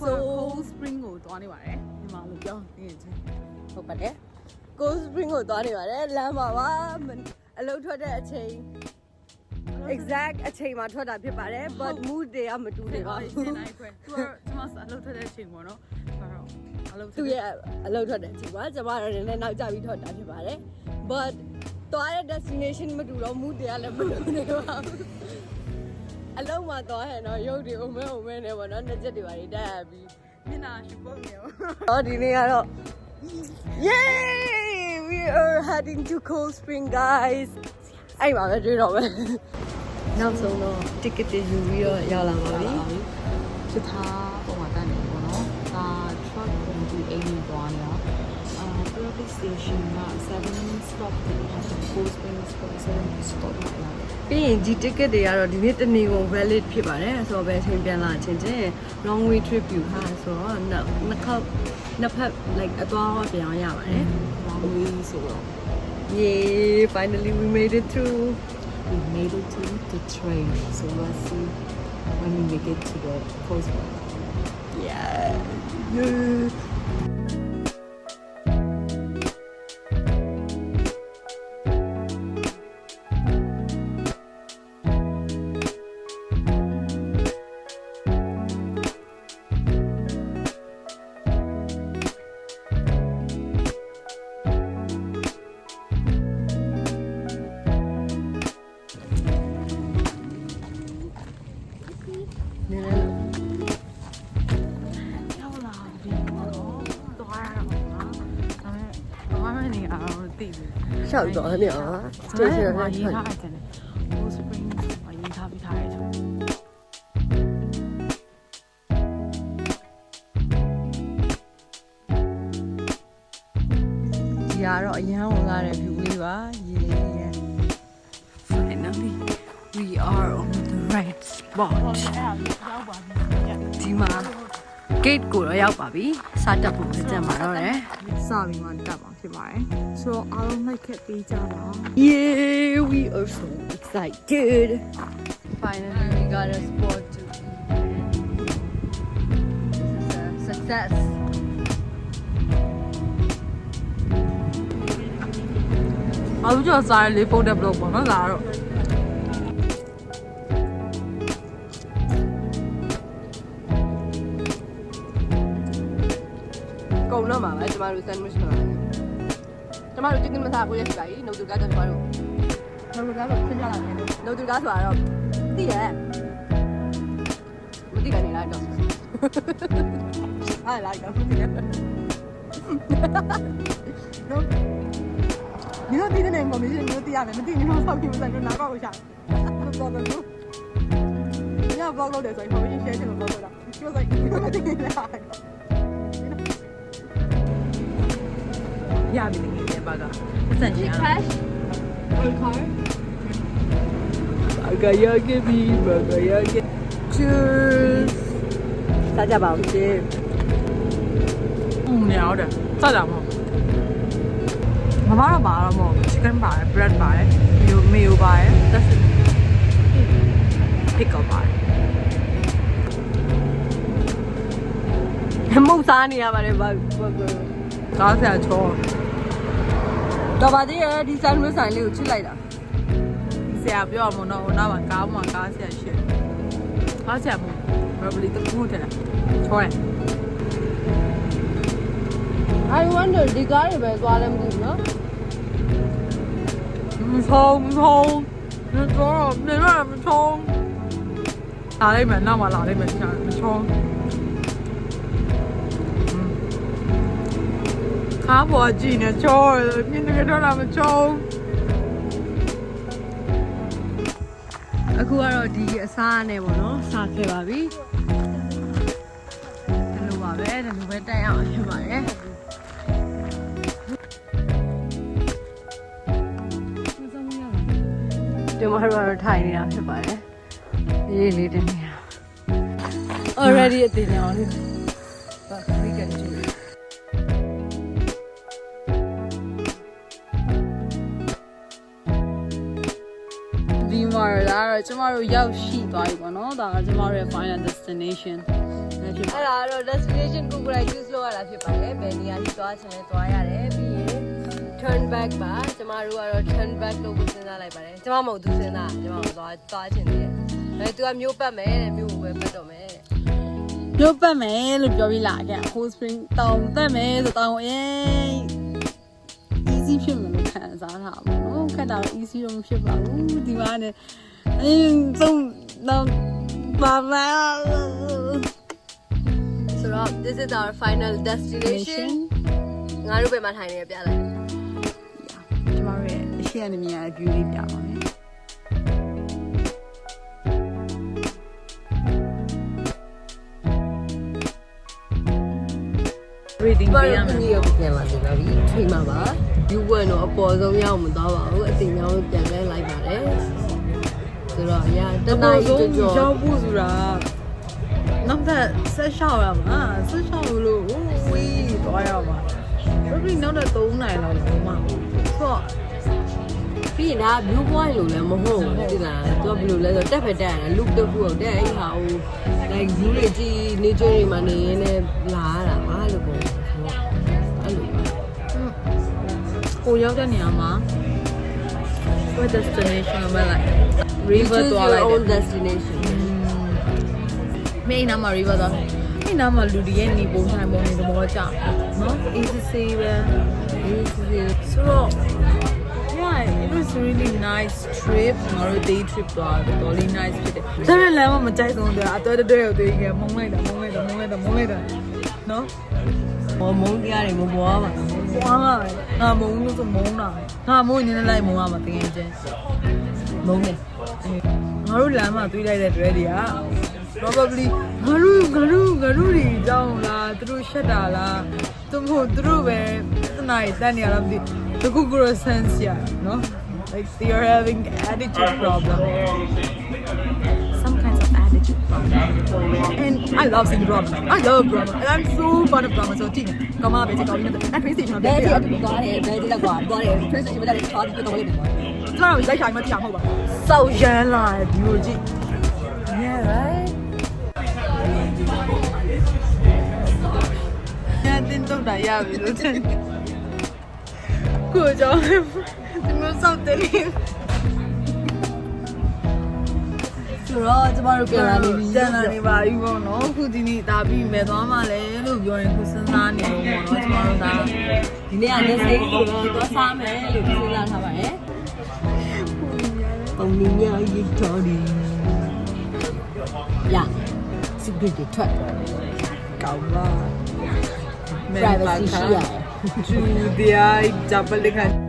so Cold Spring ကိုသွားနေပါတယ်ဒီမှာလို့ပြောနေချင်းဟုတ်ပါတယ် Cold Spring ကိုသွားနေပါတယ်လမ်းမှာပါအလုပ်ထွက်တဲ့အချိန် exact အချိန်မှာထွက်တာဖြစ်ပါတယ် but mood တွေကမတူနေပါဘူးဒီနိုင်ခွဲသူကကျွန်မအလုပ်ထွက်တဲ့အချိန်ပေါ့နော်အလုပ်သူရဲ့အလုပ်ထွက်တဲ့အချိန်မှာကျွန်မတို့လည်းနောက်ကျပြီးထွက်တာဖြစ်ပါတယ် but သွားတဲ့ destination မတူတော့ mood တွေကလည်းမတူနေပါဘူးအလုံးမှာသွားရင်တော့ရုပ်တွေအုံမဲနေပေါ့နော်နှစ်ချက်တွေပါတွေတက်ရပြီးမျက်နှာရှုပ်ပုံနေပေါ့တော့ဒီနေ့ကတော့ yay we are heading to Cold Spring guys အဲ့ပါပဲတွေ့တော့မယ်နောက်ဆုံးတော့ ticket တွေယူပြီးတော့ရောက်လာပါပြီစစ်သားပုံမှန်တန်းနေပေါ့နော်ဒါ truck ကိုဒီအိမ်ကိုသွားနေတာPurple Station က7 stop တွေ Cold Spring 7 stop ပြီးရင်ဒီ ticket တွေကတော့ဒီနေ့တနေ့ကုန် valid ဖြစ်ပါတယ်ဆိုတော့ပဲအချိန်ပြန်လာချင်းချင်း long way trip ယူထားဆိုတော့နှစ်ဖက် like အသွားအပြန်ရပါတယ် long way ဆိုတော့ yay finally we made it through we made it to the train so let's see when we make it to the Cold Spring yeahရှောက်တော့နေအောင်စတေးရှင်းနဲ့ရေးထားတယ် Cold Spring မှာရေးထားပြီးထားတယ်ဆိုဒီကတော့အရန်ဝင်လာတဲ့ view လေးပါရေးရ Finally we are on the right spot ဒီမှာ gate ကိုတော့ရောက်ပါပြီစတက်ဖို့ကြံပါတော့တယ်စပြီးမှတက်ပါဖြစ်ပါတယ်ဆိုတော့အားလုံးလိုက်ခဲ့ပေးကြပါ Yeah we are so excited finally we got a spot to eat this is a success အားလုံးကြော်စားလေးပို့တဲ့ vlog ပေါ့နော်ဒါတော့ကုန်တော့မှာပဲကျမတို့ sandwich လုပ်ရတယ်ကျမတို့ chicken masala ကိုရစီပါကြီးနှုတ်တူကားတော့ကျမတို့နှုတ်တူကားတော့ဆင်းကြလာတယ်နှုတ်တူကားဆိုတာတော့သိရဲ့မသိကနေလားတော့အားလိုက်တော့မသိရဲ့နော်你说听的那个没事，你说第二遍，没听你说放屁不在，就拿过一下，包个路，人家包个的时候，我们先去了包个的，就是听你俩。ရပြီတကယ်ပါကအစံရှိအောင် cash or card ဘာကရခဲ့ပြီဘာကရခဲ့ cheers စားကြပါဦးရှင်များတယ်စားကြပါမမတော့ပါတော့မဟုတ် chicken ပါတယ် bread ပါတယ် mayo ပါတယ် that's it pickle ပါတယ်မုတ်စားနေရပါတယ်ဘာကားဆရာချောတော့ပါသေးရဲ့ဒီ sandwich ဆိုင်လေးကိုချစ်လိုက်တာဆရာပြောမှာတော့ဟိုနားမှာကားဆရာရှိကားဆရာမဟုတ်ဘယ်လိုတခုထဲလားချောတယ် I wonder ဒီကားတွေပဲသွားလဲမသိဘူးနော်မဆုံးတော့နေရမဆုံးလာလိုက်မယ်နောက်မှလာလိုက်မယ်ရှာမဆုံးကားပေါ်ကြည့်နေချောတယ်မြင်နေတော့လာမချောအခုကတော့ဒီအစားနဲ့ပေါ့နော်စားခဲ့ပါပြီဒီလိုပါပဲဒီလိုပဲတက်ရအောင်ဖြစ်ပါတယ်ဒီမှာတော့ထိုင်နေတာဖြစ်ပါတယ်ရေးလေးတင်နေတာ already အတင်အောင်လေးဘာခိကန်ချူဒီမှာလာ တော့ကျမတို့ရောက်ရှိသွားပြီပေါ့နော်ဒါကကျမတို့ရဲ့ final destination အဲ့ဒါတော့ destination ကိုကိုယ်တိုင် choose လုပ်ရတာဖြစ်ပါတယ်ဘယ်နေရာထိသွားချင်လဲသွားရတယ်ပြီးရင် turn back ပါကျမတို့ကတော့ turn back လို့စဉ်းစားလိုက်ပါတယ်ကျမမဟုတ်သူစဉ်းစားကျမတို့သွားချင်တယ်အဲသူကမျိုးပတ်မယ်တဲ့မျိုးကိုပဲပတ်တော့မယ်တဲ့ မြို့ပတ်မယ်လို့ပြောပြီးလာခဲ့ Cold Spring တောင်တက်မယ်ဆိုတောင်အရင် easy ဖြစ်မယ်လို့ခံစားတာပေါ့နော်ခက်တာတော့ easy တော့မဖြစ်ပါဘူးဒီမှာနဲ့ဆုံးတော့ပါမ So this is our final destination ငါတို့ပဲမှာထိုင်နေပြလိုက် ကျမတို့ရဲ့အရှိအနေမြင်ရ view လေးပြပါမယ်reading ပေးရမယ် ဒီရောပြန်လာပြီချိန်မှာပါ view ကတော့အပေါ်ဆုံးရောက်မသွားပါဘူးအတင်များလို့ပြန်လဲလိုက်ပါတယ်ဆိုတော့အရာတနားကြီးကြော ရောက်ဖို့ဆိုတာနောက်ထပ်ဆက်လျှောက်ရမှာဆက်လျှောက်လို့ဝေးသွားရမှာ probably နောက်ထပ်3နိုင်လောက်လုံးမှာဆိုတော့ ပြီးရင်ဒါ view point လို့လည်းမဟုတ်ဘူးဒီလားသူကဘယ်လိုလဲဆိုတော့တက်ဖက်တက်ရတယ် look တစ်ခုတော့တက်အဲ့ဟာဟို like view တွေကြည့် nature တွေမှာနေနေလာရတာပါလို့ပေါ့ဆိုတော့အဲ့လို ကိုရောက်တဲ့နေရာမှာ what destination မှာလိုက် river သွားလိုက် own destination မင်းနာမ river သွားမင်းနာမလူတွေရဲ့နေပုံဆိုင်ပုံနေသဘောကျနော် easy say ပဲ easy so yeah it was really nice trip ငါတို့ day trip သွားတယ်တော်လေး nice ဖြစ်တယ်ဒါပေမဲ့လမ်းမှာမကြိုက်ဆုံးတယ်အတော်တော်တွေးခဲ့မုန်းလိုက်တာနော် မုန်းတရားတွေမပေါ်ပါဘူး ပွားလာတယ်ငါမုန်းလို့ဆိုမုန်းတာငါမုန်းနေလိုက်မုန်းရမှာတကယ်ချင်း မုန်းတယ် ငါတို့လမ်းမှာတွေးလိုက်တဲ့တွဲတွေက probably ငါတို့တွေကြောင်းလားသူတို့ရှက်တာလားသူမဟုတ်သူတို့ပဲတနားရတဲ့နေရာလားမသိတကူကူရ sense ရနော် like they are having attitude problem some kinds of attitude problem and I love seeing drama I love drama and I'm so fond of drama so ကြည့်ကမပဲကြောက်နေတယ် train station မှာ ဘယ်ဒီအတူသွားတယ်ဘယ်ဒီလောက်သွားတယ် train station မှာလည်းသွားပြီးတော့လည်း ကျွန်တော်ရိုက်ဆိုင်မှတရားမဟုတ်ပါစောက်ရမ်းလာတဲ့ view ကြည့် yeah right တင်တော့တာရပြီလို့ထင်ကိုကြောင့်ဒီလိုစောက်တယ်ဆိုတော့ကျမတို့ပြန်လာနေပြီ ကျန်လာနေပါပြီပေါ့နော်ခုဒီနေ့ဒါပြီးမဲ့သွားမှလည်းလို့ပြောရင်ခုစဉ်းစားနေလို့ပေါ့နော်ကျမတို့ဒါ ဒီနေ့ကလည်းစိတ်ကိုတော့စားမယ်လို့စဉ်းစားထားပါတယ်ပုံမြင်ရရတော်ဒီရစစ်ဘစ်တွေထွက် ကောင်းပါ privacy ရှိရတယ် သူတရားဂျပန်လက်ခံ